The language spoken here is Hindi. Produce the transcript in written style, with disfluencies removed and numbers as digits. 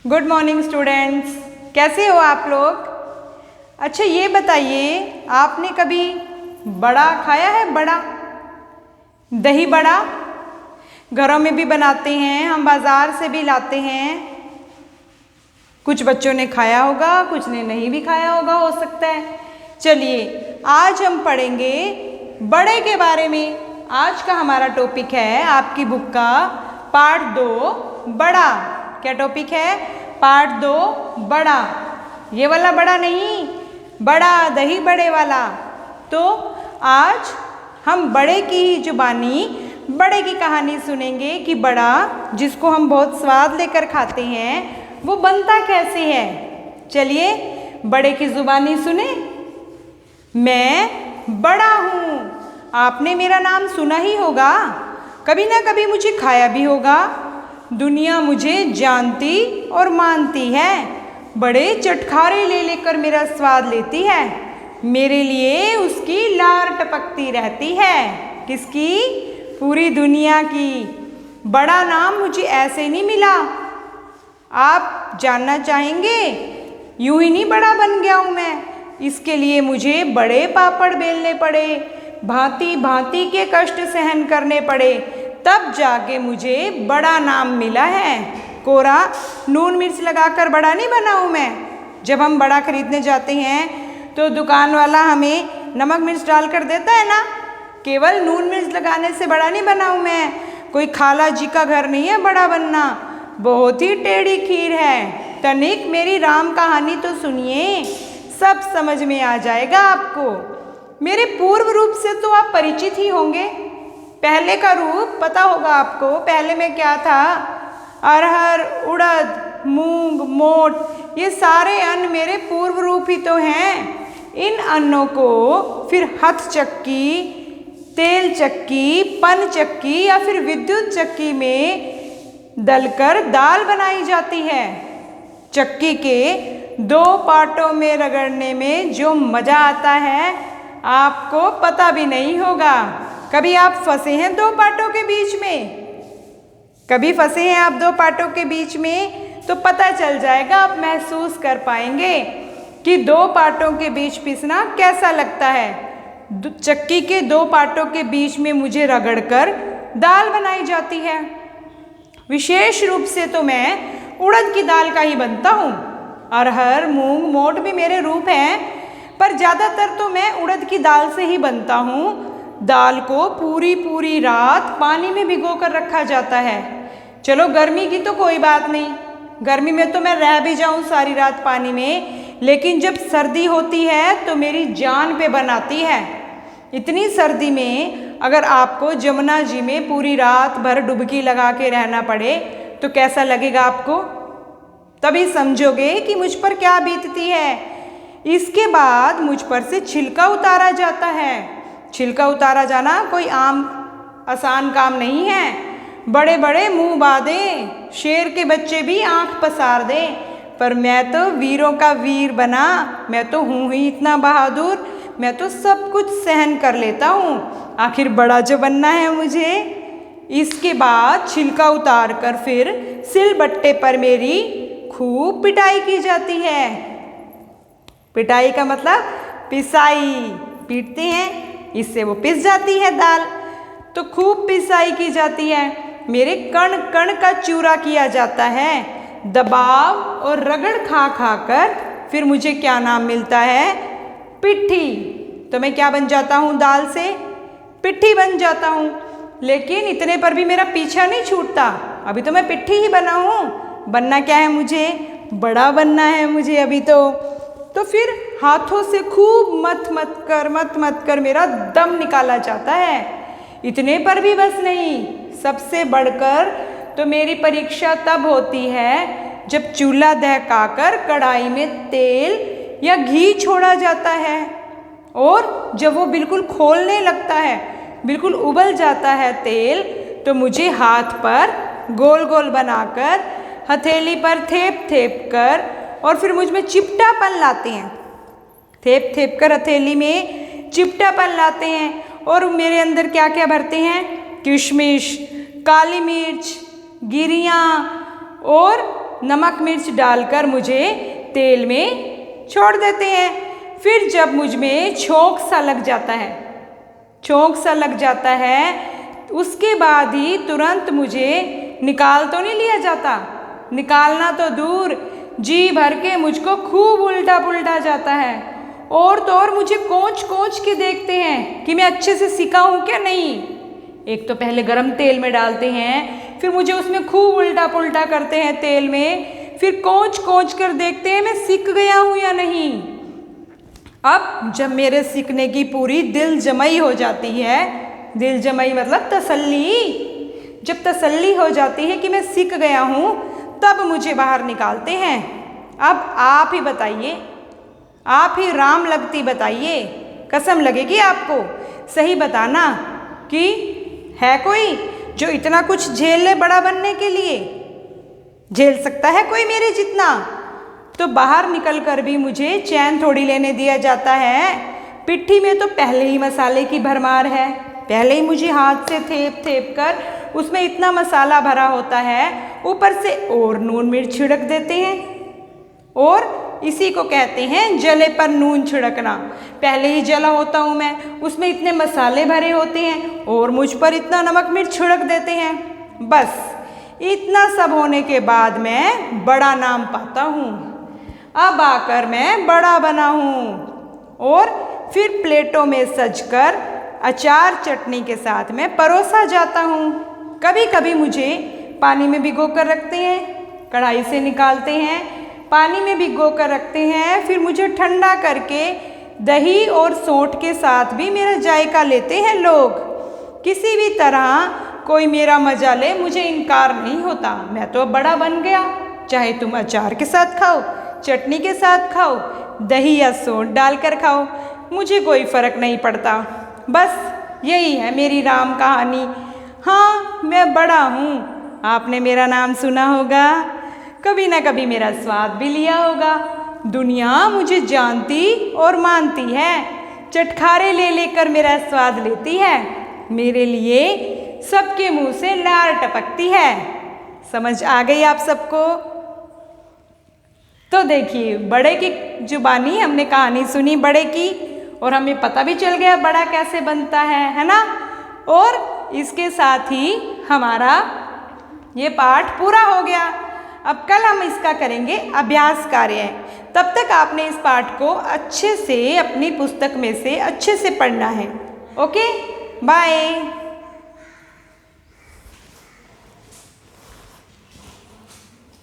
गुड मॉर्निंग स्टूडेंट्स, कैसे हो आप लोग। अच्छा ये बताइए, आपने कभी बड़ा खाया है? बड़ा दही बड़ा घरों में भी बनाते हैं, हम बाज़ार से भी लाते हैं। कुछ बच्चों ने खाया होगा, कुछ ने नहीं भी खाया होगा, हो सकता है। चलिए आज हम पढ़ेंगे बड़े के बारे में। आज का हमारा टॉपिक है आपकी बुक का पार्ट 2 बड़ा। क्या टॉपिक है? पार्ट 2 बड़ा। ये वाला बड़ा नहीं, बड़ा दही बड़े वाला। तो आज हम बड़े की ही जुबानी बड़े की कहानी सुनेंगे कि बड़ा जिसको हम बहुत स्वाद लेकर खाते हैं वो बनता कैसे है। चलिए बड़े की जुबानी सुने। मैं बड़ा हूँ। आपने मेरा नाम सुना ही होगा, कभी ना कभी मुझे खाया भी होगा। दुनिया मुझे जानती और मानती है, बड़े चटखारे ले लेकर मेरा स्वाद लेती है। मेरे लिए उसकी लार टपकती रहती है। किसकी? पूरी दुनिया की। बड़ा नाम मुझे ऐसे नहीं मिला। आप जानना चाहेंगे? यूं ही नहीं बड़ा बन गया हूँ मैं, इसके लिए मुझे बड़े पापड़ बेलने पड़े, भांति भांति के कष्ट सहन करने पड़े, तब जाके मुझे बड़ा नाम मिला है। कोरा नून मिर्च लगाकर बड़ा नहीं बना हूँ मैं। जब हम बड़ा खरीदने जाते हैं तो दुकान वाला हमें नमक मिर्च डाल कर देता है ना, केवल नून मिर्च लगाने से बड़ा नहीं बना हूँ मैं। कोई खाला जी का घर नहीं है बड़ा बनना, बहुत ही टेढ़ी खीर है। तनिक मेरी राम कहानी तो सुनिए, सब समझ में आ जाएगा आपको। मेरे पूर्व रूप से तो आप परिचित ही होंगे। पहले का रूप पता होगा आपको। पहले में क्या था? अरहर, उड़द, मूंग, मोट, ये सारे अन्न मेरे पूर्व रूप ही तो हैं। इन अन्नों को फिर हथ चक्की, तेल चक्की, पन चक्की या फिर विद्युत चक्की में दलकर दाल बनाई जाती है। चक्की के 2 पार्टों में रगड़ने में जो मज़ा आता है आपको पता भी नहीं होगा। कभी आप फंसे हैं 2 पार्टों के बीच में? कभी फंसे हैं आप 2 पार्टों के बीच में? तो पता चल जाएगा, आप महसूस कर पाएंगे कि 2 पार्टों के बीच पिसना कैसा लगता है। चक्की के 2 पार्टों के बीच में मुझे रगड़कर दाल बनाई जाती है। विशेष रूप से तो मैं उड़द की दाल का ही बनता हूँ। अरहर, मूंग, मोट भी मेरे रूप हैं, पर ज़्यादातर तो मैं उड़द की दाल से ही बनता हूँ। दाल को पूरी रात पानी में भिगोकर रखा जाता है। चलो गर्मी की तो कोई बात नहीं, गर्मी में तो मैं रह भी जाऊँ सारी रात पानी में, लेकिन जब सर्दी होती है तो मेरी जान पे बनाती है। इतनी सर्दी में अगर आपको जमुना जी में पूरी रात भर डुबकी लगा के रहना पड़े तो कैसा लगेगा आपको? तभी समझोगे कि मुझ पर क्या बीतती है। इसके बाद मुझ पर से छिलका उतारा जाता है। छिलका उतारा जाना कोई आसान काम नहीं है। बड़े बड़े मुंह बांधे शेर के बच्चे भी आंख पसार दें, पर मैं तो वीरों का वीर बना। मैं तो हूँ ही इतना बहादुर, मैं तो सब कुछ सहन कर लेता हूँ। आखिर बड़ा जो बनना है मुझे। इसके बाद छिलका उतार कर फिर सिलबट्टे पर मेरी खूब पिटाई की जाती है। पिटाई का मतलब पिसाई। पीटते हैं, इससे वो पिस जाती है दाल। तो खूब पिसाई की जाती है। मेरे कण कण का चूरा किया जाता है। दबाव और रगड़ खा खा कर फिर मुझे क्या नाम मिलता है? पिट्ठी। तो मैं क्या बन जाता हूँ? दाल से पिट्ठी बन जाता हूँ। लेकिन इतने पर भी मेरा पीछा नहीं छूटता। अभी तो मैं पिट्ठी ही बना हूँ। बनना क्या है मुझे? बड़ा बनना है मुझे अभी तो फिर हाथों से खूब मत मत कर मेरा दम निकाला जाता है। इतने पर भी बस नहीं, सबसे बढ़कर तो मेरी परीक्षा तब होती है जब चूल्हा दहकाकर कढ़ाई में तेल या घी छोड़ा जाता है, और जब वो बिल्कुल खौलने लगता है, बिल्कुल उबल जाता है तेल, तो मुझे हाथ पर गोल गोल बनाकर हथेली पर थेप थेप कर और फिर मुझ में चिपटापन लाते हैं। थेप थेप कर हथेली में चिपटापन लाते हैं और मेरे अंदर क्या क्या भरते हैं? किशमिश, काली मिर्च, गिरियाँ और नमक मिर्च डालकर मुझे तेल में छोड़ देते हैं। फिर जब मुझ में छोंक सा लग जाता है उसके बाद ही तुरंत मुझे निकाल तो नहीं लिया जाता। निकालना तो दूर, जी भर के मुझको खूब उल्टा पुल्टा जाता है। और तो और मुझे कोंच के देखते हैं कि मैं अच्छे से सिका हूँ क्या नहीं। एक तो पहले गरम तेल में डालते हैं, फिर मुझे उसमें खूब उल्टा पुल्टा करते हैं तेल में, फिर कोंच कर देखते हैं मैं सिक गया हूँ या नहीं। अब जब मेरे सीखने की पूरी दिल जमाई हो जाती है, दिल जमाई मतलब तसल्ली, जब तसल्ली हो जाती है कि मैं सीख गया हूँ तब मुझे बाहर निकालते हैं। अब आप ही बताइए, आप ही राम लगती बताइए, कसम लगेगी आपको, सही बताना कि है कोई जो इतना कुछ झेल ले बड़ा बनने के लिए। झेल सकता है कोई मेरे जितना? तो बाहर निकल कर भी मुझे चैन थोड़ी लेने दिया जाता है। पिट्ठी में तो पहले ही मसाले की भरमार है, पहले ही मुझे हाथ से थेप कर उसमें इतना मसाला भरा होता है, ऊपर से और नून मिर्च छिड़क देते हैं। और इसी को कहते हैं जले पर नून छिड़कना। पहले ही जला होता हूँ मैं, उसमें इतने मसाले भरे होते हैं और मुझ पर इतना नमक मिर्च छिड़क देते हैं। बस इतना सब होने के बाद मैं बड़ा नाम पाता हूँ। अब आकर मैं बड़ा बना हूँ और फिर प्लेटों में सजकर अचार चटनी के साथ में परोसा जाता हूँ। कभी कभी मुझे पानी में भिगो कर रखते हैं, कढ़ाई से निकालते हैं, पानी में भिगो कर रखते हैं, फिर मुझे ठंडा करके दही और सौंठ के साथ भी मेरा जायका लेते हैं लोग। किसी भी तरह कोई मेरा मजा ले, मुझे इनकार नहीं होता। मैं तो बड़ा बन गया, चाहे तुम अचार के साथ खाओ, चटनी के साथ खाओ, दही या सौंठ डालकर खाओ, मुझे कोई फ़र्क नहीं पड़ता। बस यही है मेरी राम कहानी। हाँ, मैं बड़ा हूँ, आपने मेरा नाम सुना होगा, कभी ना कभी मेरा स्वाद भी लिया होगा। दुनिया मुझे जानती और मानती है, चटखारे ले लेकर मेरा स्वाद लेती है, मेरे लिए सबके मुंह से लार टपकती है। समझ आ गई आप सबको? तो देखिए, बड़े की जुबानी हमने कहानी सुनी बड़े की, और हमें पता भी चल गया बड़ा कैसे बनता है ना। और इसके साथ ही हमारा ये पाठ पूरा हो गया। अब कल हम इसका करेंगे अभ्यास कार्य। तब तक आपने इस पाठ को अच्छे से अपनी पुस्तक में से अच्छे से पढ़ना है। Okay, bye.